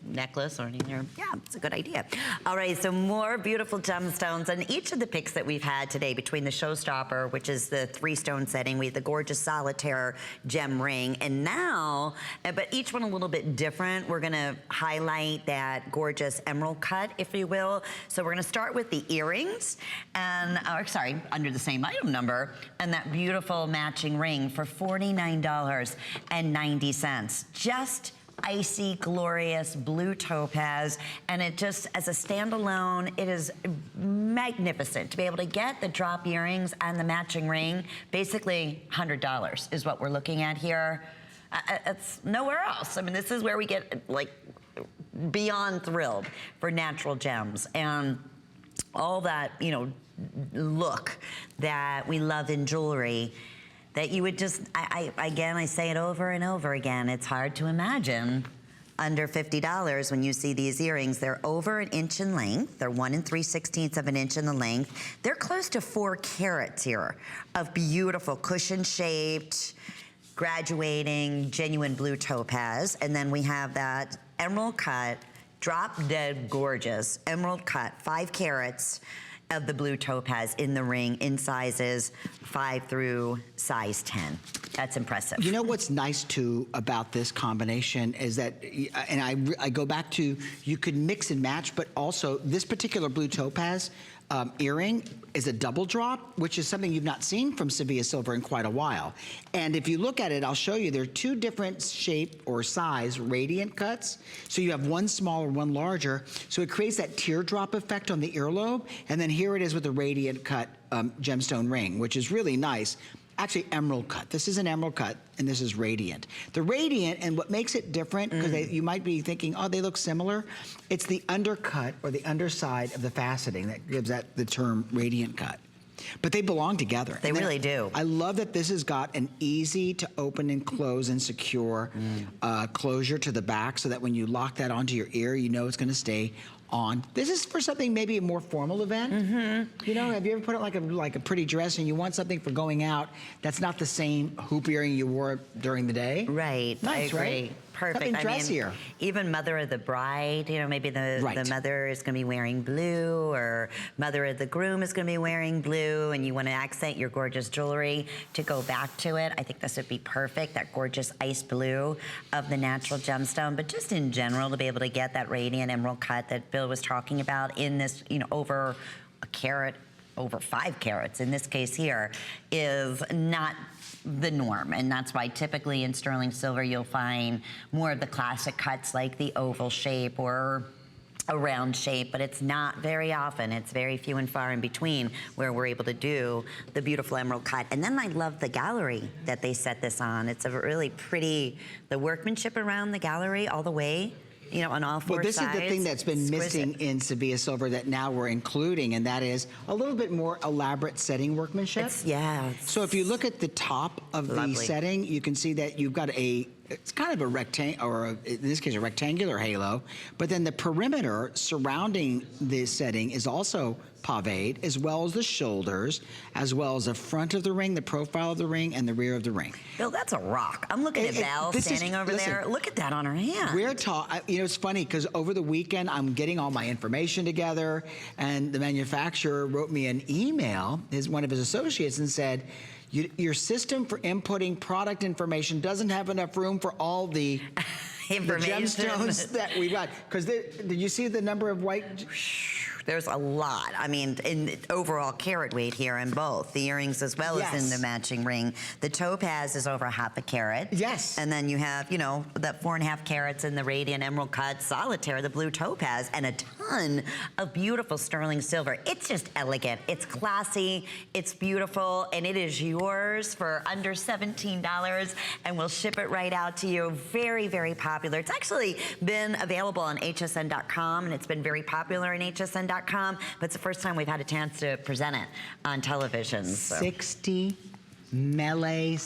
necklace or anything. Yeah, it's a good idea. All right, so more beautiful gemstones, and each of the picks that we've had today, between the showstopper, which is the 3-stone setting, we have the gorgeous solitaire gem ring, and now, but each one a little bit different, we're gonna highlight that gorgeous emerald cut, if you will. So we're gonna start with the earrings, and, under the same item number, and that beautiful matching ring for $49.90. Just icy, glorious blue topaz, and it just, as a standalone, it is magnificent to be able to get the drop earrings and the matching ring. Basically, $100 is what we're looking at here. It's nowhere else. I mean, this is where we get, like, beyond thrilled for natural gems. And all that, you know, look that we love in jewelry, that you would just, again, I say it over and over again, it's hard to imagine under $50 when you see these earrings. They're over 1 inch in length. They're 1 3/16 of an inch in the length. They're close to 4 carats here of beautiful cushion-shaped, graduating, genuine blue topaz. And then we have that emerald cut, drop-dead gorgeous emerald cut, 5 carats, of the blue topaz in the ring in sizes 5 through size 10. That's impressive. You know what's nice too about this combination is that, and I go back to, you could mix and match, but also this particular blue topaz earring is a double drop, which is something you've not seen from Sevilla Silver in quite a while. And if you look at it, I'll show you, there are 2 different shape or size radiant cuts. So you have one smaller, one larger. So it creates that teardrop effect on the earlobe. And then here it is with the radiant cut gemstone ring, which is really nice. Actually, emerald cut. This is an emerald cut, and this is radiant. The radiant, and what makes it different, because you might be thinking, oh, they look similar. It's the undercut or the underside of the faceting that gives that the term radiant cut. But they belong together. They really do. I love that this has got an easy to open and close and secure closure to the back, so that when you lock that onto your ear, you know it's going to stay on. This is for something, maybe a more formal event. You know, have you ever put it like a pretty dress and you want something for going out that's not the same hoop earring you wore during the day? Right, Nice, I agree. right? Perfect. Something dressier. Even mother of the bride, you know, maybe the mother is going to be wearing blue, or mother of the groom is going to be wearing blue, and you want to accent your gorgeous jewelry to go back to it. I think this would be perfect, that gorgeous ice blue of the natural gemstone. But just in general, to be able to get that radiant emerald cut that Bill was talking about in this, you know, over a carat, over 5 carats in this case here, is not the norm, and that's why typically in sterling silver you'll find more of the classic cuts like the oval shape or a round shape, but it's not very often. It's very few and far in between where we're able to do the beautiful emerald cut. And then I love the gallery that they set this on. It's a really pretty, the workmanship around the gallery all the way, you know, on all 4 sides. Well, this is the thing that's been missing in Sevilla Silver that now we're including, and that is a little bit more elaborate setting workmanship. So if you look at the top of the setting, you can see that you've got it's kind of a rectangle, or in this case, a rectangular halo, but then the perimeter surrounding this setting is also paved, as well as the shoulders, as well as the front of the ring, the profile of the ring, and the rear of the ring. Bill, that's a rock. I'm looking at Val standing over there. Look at that on her hand. We're you know, it's funny, because over the weekend, I'm getting all my information together, and the manufacturer wrote me an email, one of his associates, and said, your system for inputting product information doesn't have enough room for all the gemstones that we've got. Because did you see the number of white? There's a lot. I mean, in overall carat weight here in both the earrings as well as in the matching ring. The topaz is over 1/2 carat. Yes. And then you have, you know, that 4.5 carats in the radiant emerald cut solitaire, the blue topaz, and a ton of beautiful sterling silver. It's just elegant. It's classy. It's beautiful, and it is yours for under $17, and we'll ship it right out to you. Very, very popular. It's actually been available on hsn.com, and it's been very popular in hsn.com. But it's the first time we've had a chance to present it on television. So. 60 melee